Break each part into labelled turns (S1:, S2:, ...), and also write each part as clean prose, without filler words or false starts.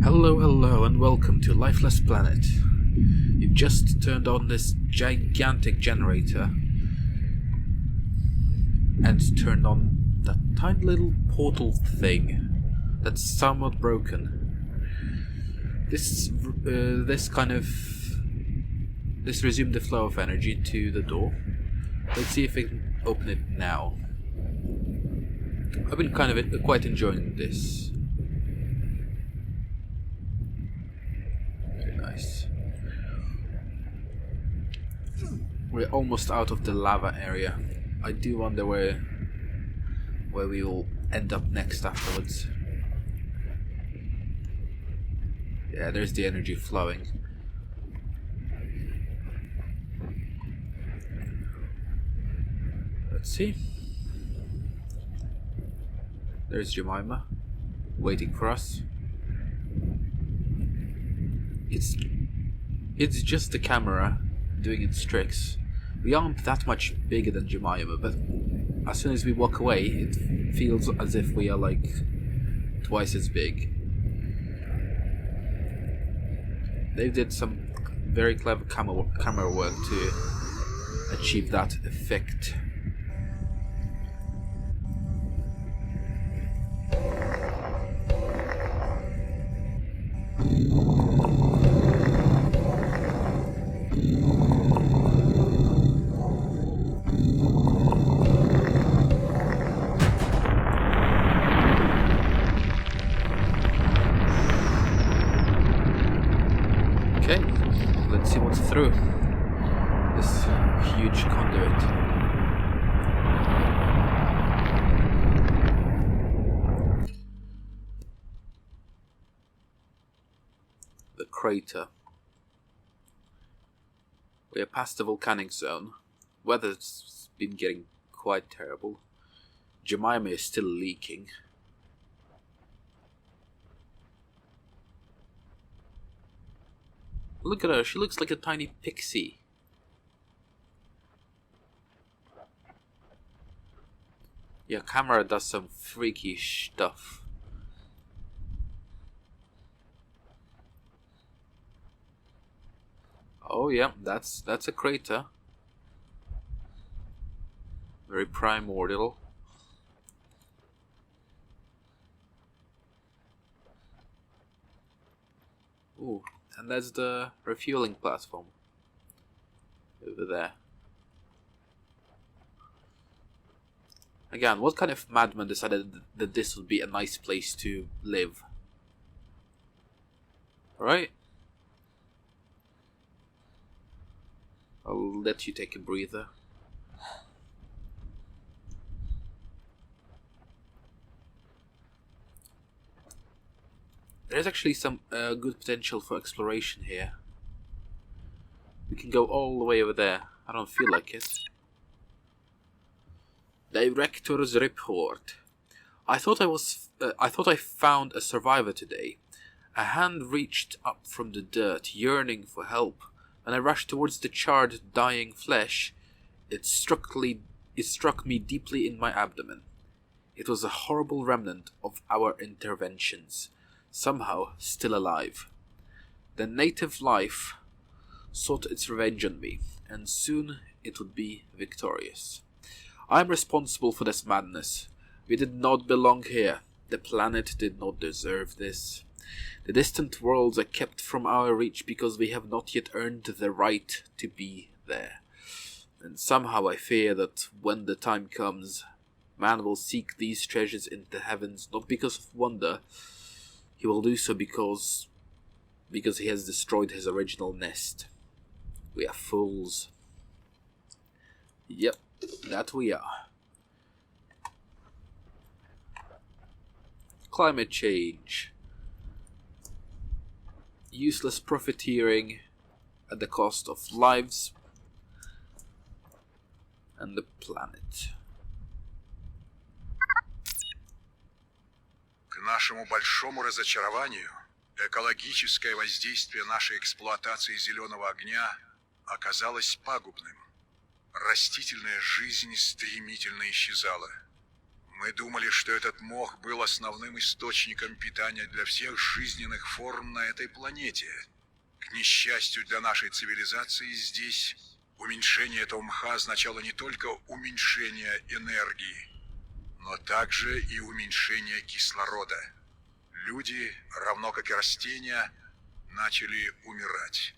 S1: Hello, and welcome to Lifeless Planet. You've just turned on this gigantic generator and turned on that tiny little portal thing that's somewhat broken. This resumed the flow of energy to the door. Let's see if we can open it now. I've been quite enjoying this. Very nice. We're almost out of the lava area. I do wonder where we will end up next afterwards. Yeah, there's the energy flowing. Let's see. There's Jemima, waiting for us. It's just the camera doing its tricks. We aren't that much bigger than Jemima, but as soon as we walk away, it feels as if we are like twice as big. They did some very clever camera work to achieve that effect. Okay, let's see what's through this huge conduit. The crater. We are past the volcanic zone. Weather's been getting quite terrible. Jemima is still leaking. Look at her, she looks like a tiny pixie. Yeah, camera does some freaky stuff. Oh yeah, that's a crater. Very primordial. Ooh. And that's the refueling platform over there. Again, what kind of madman decided that this would be a nice place to live? Alright? I'll let you take a breather. There's actually some good potential for exploration here. We can go all the way over there. I don't feel like it. Director's report. I thought I found a survivor today. A hand reached up from the dirt, yearning for help. When I rushed towards the charred, dying flesh, it struck me deeply in my abdomen. It was a horrible remnant of our interventions. Somehow still alive. The native life sought its revenge on me, and soon it would be victorious. I am responsible for this madness. We did not belong here. The planet did not deserve this. The distant worlds are kept from our reach because we have not yet earned the right to be there. And somehow I fear that when the time comes, man will seek these treasures in the heavens not because of wonder. He will do so because he has destroyed his original nest. We are fools. Yep, that we are. Climate change. Useless profiteering at the cost of lives and the planet.
S2: К нашему большому разочарованию, экологическое воздействие нашей эксплуатации зеленого огня оказалось пагубным. Растительная жизнь стремительно исчезала. Мы думали, что этот мох был основным источником питания для всех жизненных форм на этой планете. К несчастью для нашей цивилизации здесь уменьшение этого мха означало не только уменьшение энергии, но также и уменьшение кислорода. Люди, равно как и растения, начали умирать.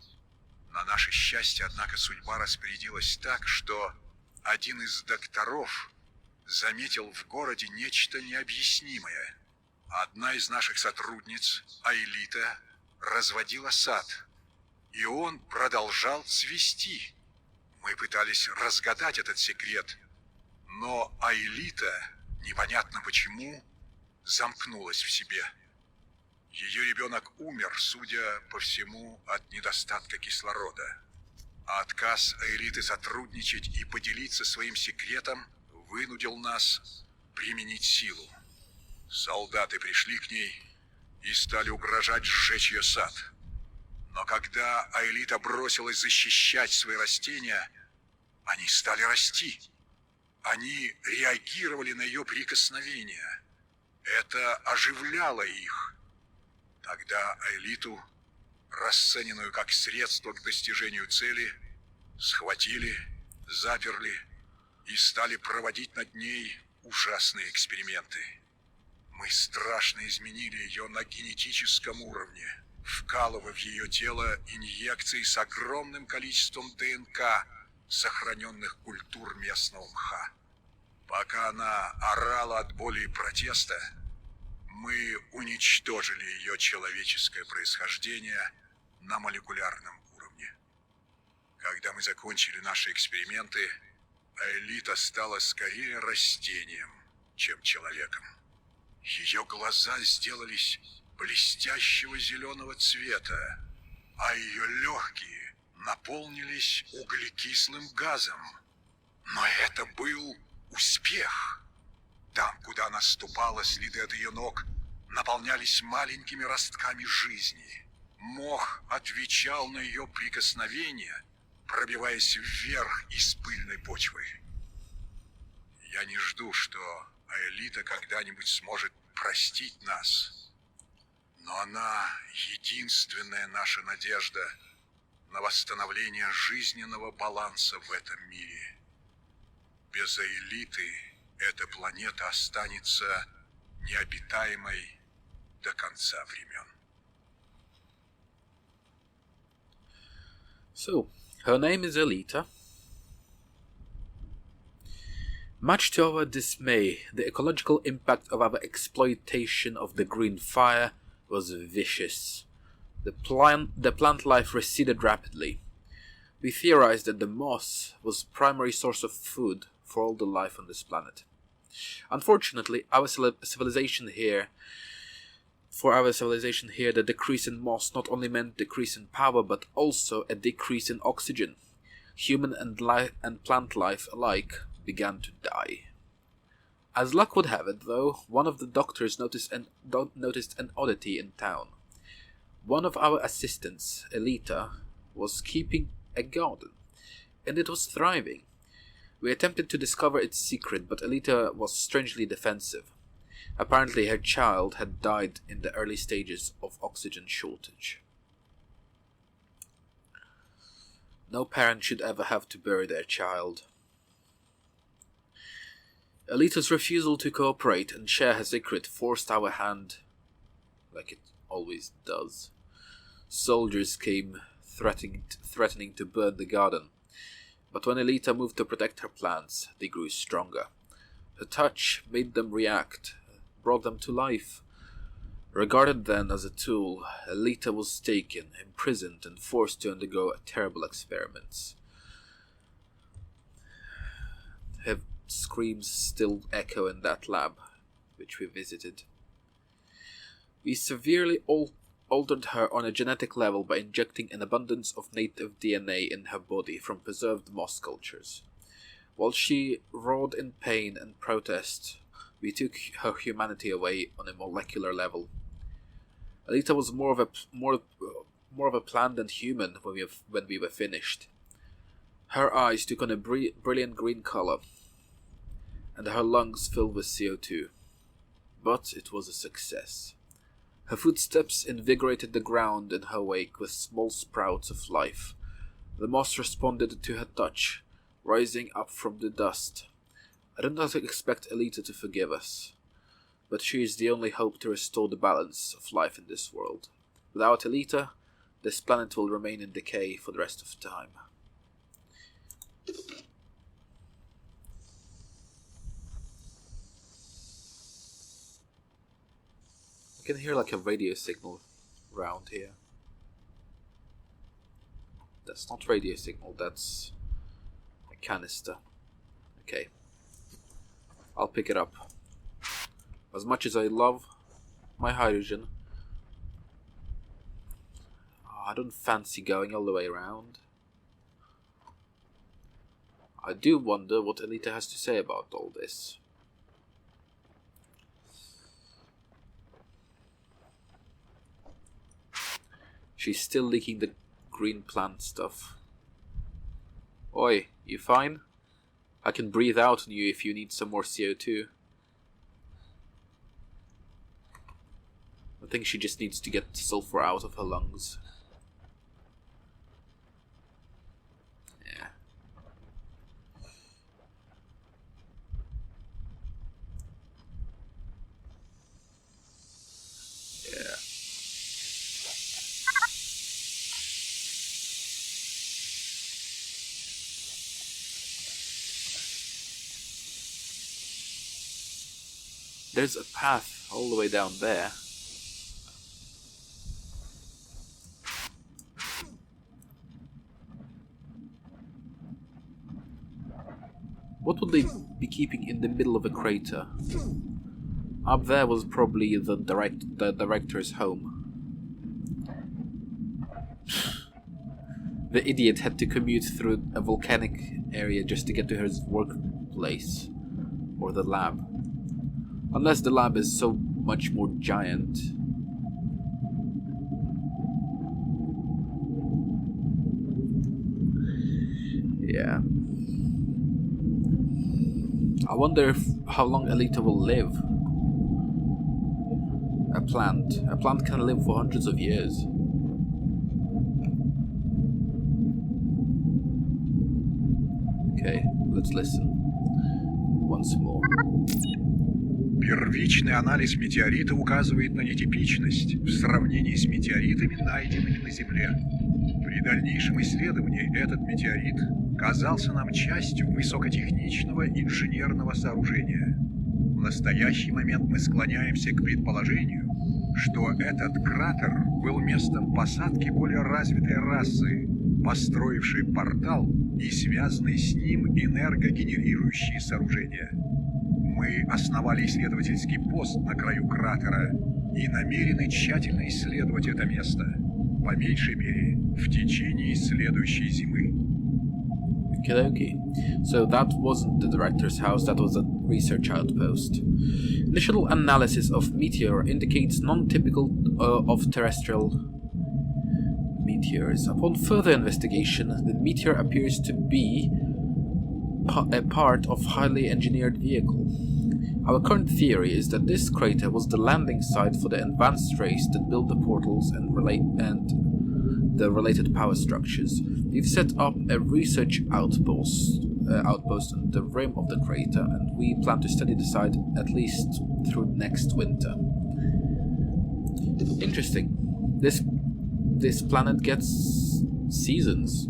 S2: На наше счастье, однако, судьба распорядилась так, что один из докторов заметил в городе нечто необъяснимое. Одна из наших сотрудниц, Аэлита, разводила сад, и он продолжал цвести. Мы пытались разгадать этот секрет, но Аэлита, непонятно почему, замкнулась в себе. Ее ребенок умер, судя по всему, от недостатка кислорода. А отказ Аэлиты сотрудничать и поделиться своим секретом вынудил нас применить силу. Солдаты пришли к ней и стали угрожать сжечь ее сад. Но когда Аэлита бросилась защищать свои растения, они стали расти. Они реагировали на ее прикосновения. Это оживляло их. Тогда Аэлиту, расцененную как средство к достижению цели, схватили, заперли и стали проводить над ней ужасные эксперименты. Мы страшно изменили ее на генетическом уровне, вкалывая в ее тело инъекции с огромным количеством ДНК, сохраненных культур местного мха. Пока она орала от боли и протеста, мы уничтожили ее человеческое происхождение на молекулярном уровне. Когда мы закончили наши эксперименты, Аэлита стала скорее растением, чем человеком. Ее глаза сделались блестящего зеленого цвета, а ее легкие наполнились углекислым газом. Но это был успех. Там, куда она ступала, следы от ее ног наполнялись маленькими ростками жизни. Мох отвечал на ее прикосновение, пробиваясь вверх из пыльной почвы. Я не жду, что Аэлита когда-нибудь сможет простить нас, но она единственная наша надежда на восстановление жизненного баланса в этом мире. Без Аэлиты эта планета останется необитаемой до конца времен.
S1: So, her name is Alita. Much to our dismay, the ecological impact of our exploitation of the green fire was vicious. The plant life receded rapidly. We theorized that the moss was primary source of food for all the life on this planet. Unfortunately, our civilization here, the decrease in moss not only meant decrease in power, but also a decrease in oxygen. Human and plant life alike began to die. As luck would have it, though, one of the doctors noticed an oddity in town. One of our assistants, Alita, was keeping a garden, and it was thriving. We attempted to discover its secret, but Alita was strangely defensive. Apparently her child had died in the early stages of oxygen shortage. No parent should ever have to bury their child. Alita's refusal to cooperate and share her secret forced our hand, like it always does. Soldiers came threatening to burn the garden, but when Alita moved to protect her plants, they grew stronger. Her touch made them react, brought them to life. Regarded then as a tool, Alita was taken, imprisoned, and forced to undergo terrible experiments. Her screams still echo in that lab, which we visited. We severely altered her on a genetic level by injecting an abundance of native DNA in her body from preserved moss cultures. While she roared in pain and protest, we took her humanity away on a molecular level. Alita was more of a plant than human when we were finished. Her eyes took on a brilliant green color. and her lungs filled with CO2. But it was a success. Her footsteps invigorated the ground in her wake with small sprouts of life. The moss responded to her touch, rising up from the dust. I do not expect Elita to forgive us, but she is the only hope to restore the balance of life in this world. Without Elita, this planet will remain in decay for the rest of time. I can hear like a radio signal around here. That's not radio signal, that's a canister. Okay. I'll pick it up. As much as I love my hydrogen, I don't fancy going all the way around. I do wonder what Elita has to say about all this. She's still leaking the green plant stuff. Oi, you fine? I can breathe out on you if you need some more CO2. I think she just needs to get sulfur out of her lungs. Yeah. Yeah. There's a path all the way down there. What would they be keeping in the middle of a crater? Up there was probably the director's home. The idiot had to commute through a volcanic area just to get to his workplace. Or the lab. Unless the lab is so much more giant. Yeah. I wonder how long Elita will live. A plant can live for hundreds of years. Okay, let's listen. Once more.
S2: Первичный анализ метеорита указывает на нетипичность в сравнении с метеоритами, найденными на Земле. При дальнейшем исследовании этот метеорит казался нам частью высокотехничного инженерного сооружения. В настоящий момент мы склоняемся к предположению, что этот кратер был местом посадки более развитой расы, построившей портал и связанные с ним энергогенерирующие сооружения. Мы основали исследовательский пост на краю кратера и намерены тщательно исследовать это место, по меньшей мере, в течение следующей зимы.
S1: Okay. So that wasn't the director's house, that was a research outpost. Initial analysis of meteor indicates non-typical of terrestrial meteors. Upon further investigation, the meteor appears to be a part of highly engineered vehicle. Our current theory is that this crater was the landing site for the advanced race that built the portals and the related power structures. We've set up a research outpost on the rim of the crater, and we plan to study the site at least through next winter. Interesting. This planet gets seasons.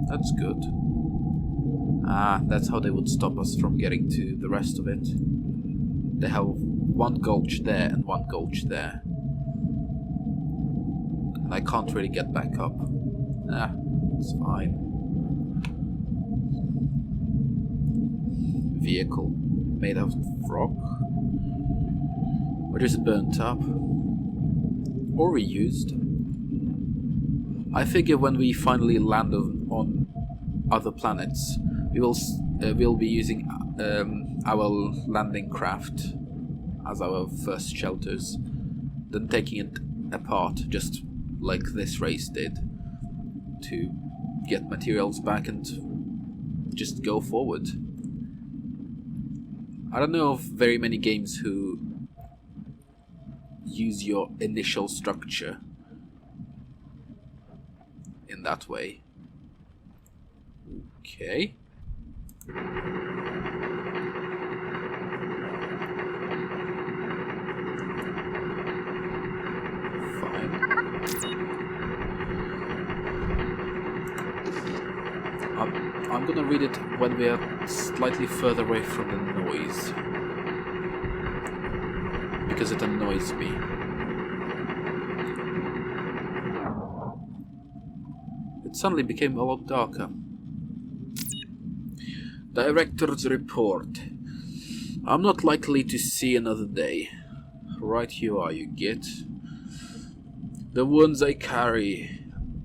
S1: That's good. Ah, that's how they would stop us from getting to the rest of it. They have one gulch there and one gulch there. And I can't really get back up. Ah, it's fine. Vehicle made out of rock? Or just burnt up? Or reused? I figure when we finally land on other planets, we'll be using our landing craft as our first shelters, then taking it apart, just like this race did, to get materials back and just go forward. I don't know of very many games who use your initial structure in that way. Okay. Fine. I'm gonna read it when we are slightly further away from the noise, because it annoys me. It suddenly became a lot darker. Director's report. I'm not likely to see another day. Right you are, you git. The wounds I carry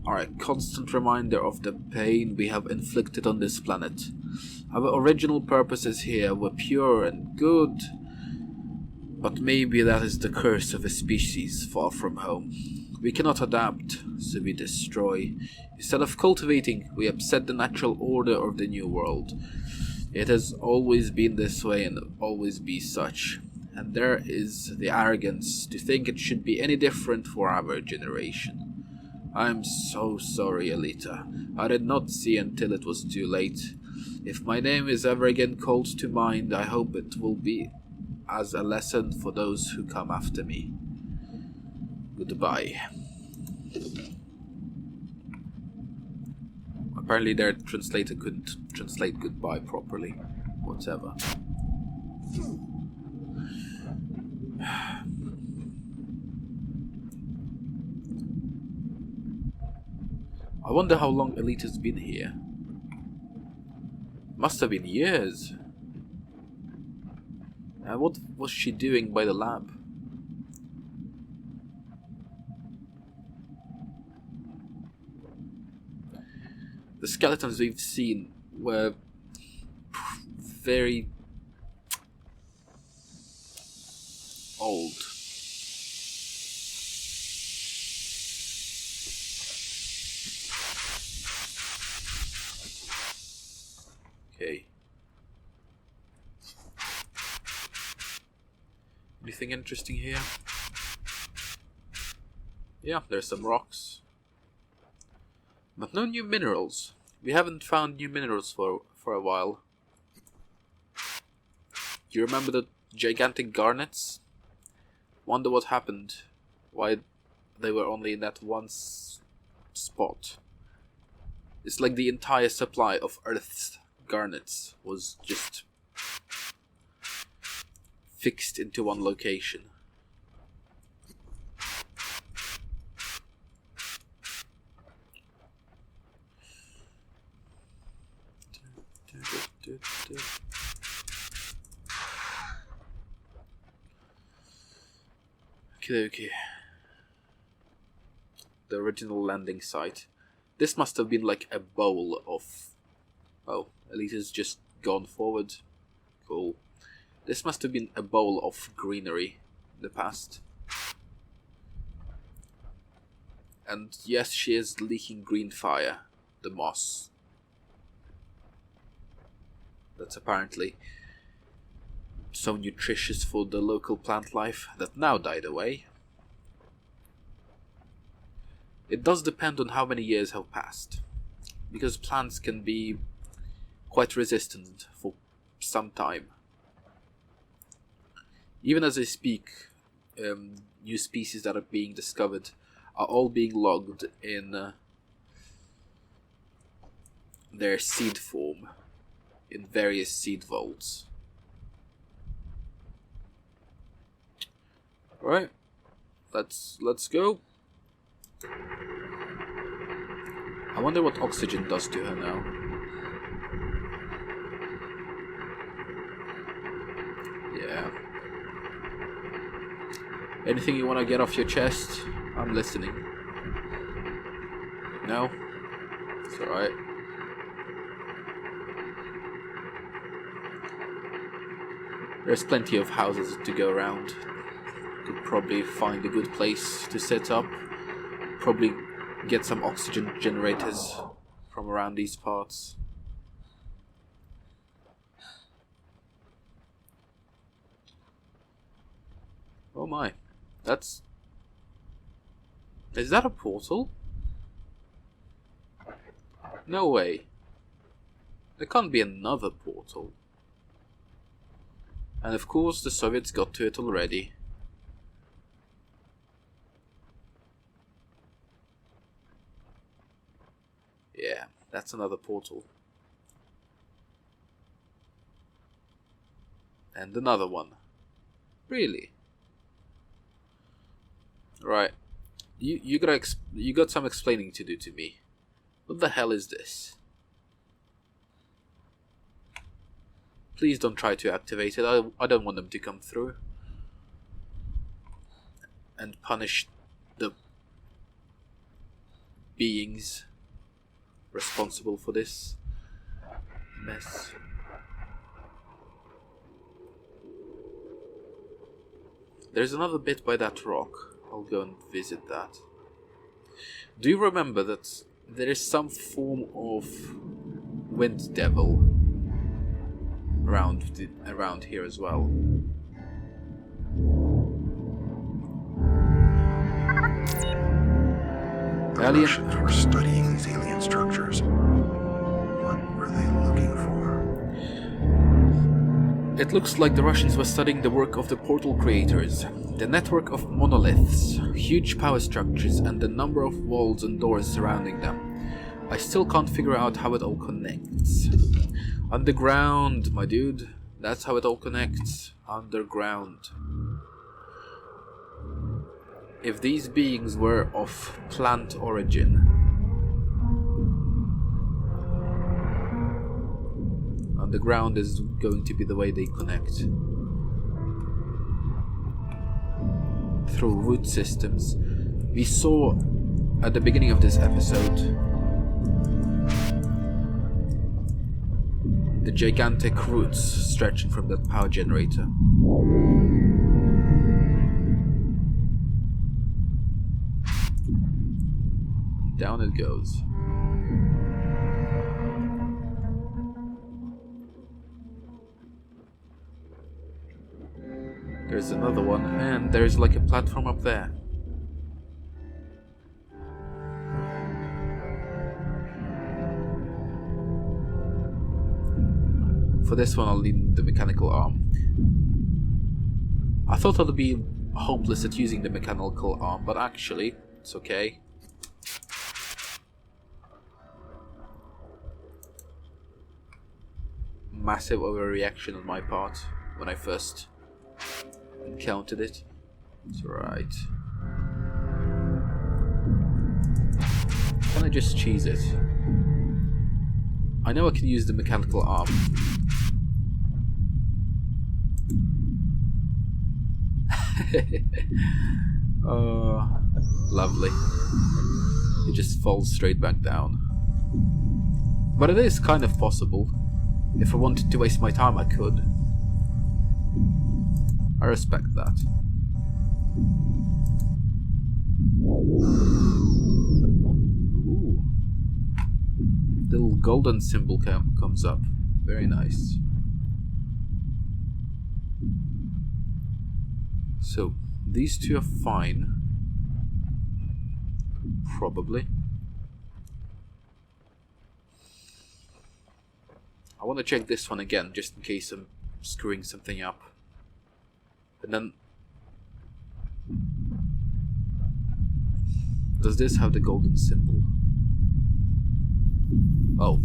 S1: are a constant reminder of the pain we have inflicted on this planet. Our original purposes here were pure and good, but maybe that is the curse of a species far from home. We cannot adapt, so we destroy. Instead of cultivating, we upset the natural order of the new world. It has always been this way and always be such. And there is the arrogance to think it should be any different for our generation. I'm so sorry, Alita. I did not see until it was too late. If my name is ever again called to mind, I hope it will be as a lesson for those who come after me. Goodbye. Apparently their translator couldn't translate goodbye properly. Whatever. I wonder how long Alita's been here. Must have been years. What was she doing by the lab? The skeletons we've seen were very old. Okay. Anything interesting here? Yeah, there's some rocks. But no new minerals. We haven't found new minerals for a while. Do you remember the gigantic garnets? Wonder what happened. Why they were only in that one spot. It's like the entire supply of Earth's garnets was just fixed into one location. Okay. The original landing site. This must have been like a bowl of... Oh, Alita's just gone forward. Cool. This must have been a bowl of greenery in the past. And yes, she is leaking green fire. The moss. That's apparently so nutritious for the local plant life that now died away. It does depend on how many years have passed, because plants can be quite resistant for some time. Even as I speak, new species that are being discovered are all being logged in their seed form in various seed vaults. Alright, let's go. I wonder what oxygen does to her now. Yeah. Anything you want to get off your chest? I'm listening. No? It's alright. There's plenty of houses to go around. Could probably find a good place to set up. Probably get some oxygen generators from around these parts. my. That's... Is that a portal? No way. There can't be another portal. And of course the Soviets got to it already. Yeah, that's another portal. And another one. Really? Right. You got some explaining to do to me. What the hell is this? Please don't try to activate it. I don't want them to come through and punish the beings responsible for this mess. There's another bit by that rock. I'll go and visit that. Do you remember that there is some form of wind devil around here as well?
S3: The Russians were studying these alien structures. What were they looking for?
S1: It looks like the Russians were studying the work of the portal creators, the network of monoliths, huge power structures, and the number of walls and doors surrounding them. I still can't figure out how it all connects. Underground, my dude. That's how it all connects. Underground. If these beings were of plant origin, underground is going to be the way they connect. Through root systems. We saw at the beginning of this episode the gigantic roots stretching from that power generator. Down it goes. There's another one, and there's like a platform up there. For this one, I'll need the mechanical arm. I thought I'd be hopeless at using the mechanical arm, but actually, it's okay. Massive overreaction on my part when I first encountered it. It's right. Can I just cheese it? I know I can use the mechanical arm. Oh, lovely. It just falls straight back down. But it is kind of possible. If I wanted to waste my time, I could. I respect that. Ooh. Little golden symbol comes up. Very nice. So, these two are fine. Probably. I want to check this one again, just in case I'm screwing something up. And then... Does this have the golden symbol? Oh.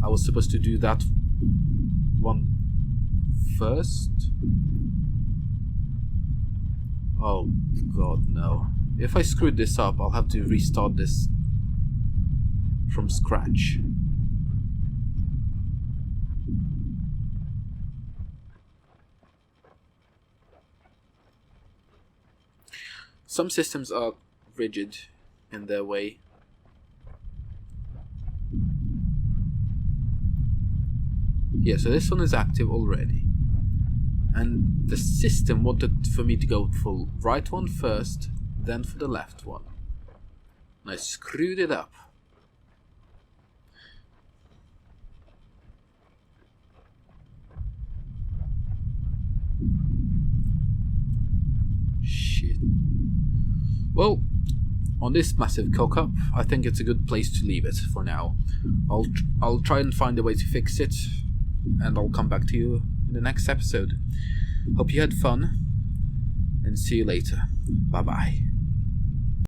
S1: I was supposed to do that one first? Oh, God, no. If I screwed this up, I'll have to restart this from scratch. Some systems are rigid in their way. Yeah, so this one is active already. And the system wanted for me to go for right one first, then for the left one. And I screwed it up. Shit. Well, on this massive cock-up, I think it's a good place to leave it for now. I'll try and find a way to fix it, and I'll come back to you in the next episode. Hope you had fun, and see you later. Bye-bye.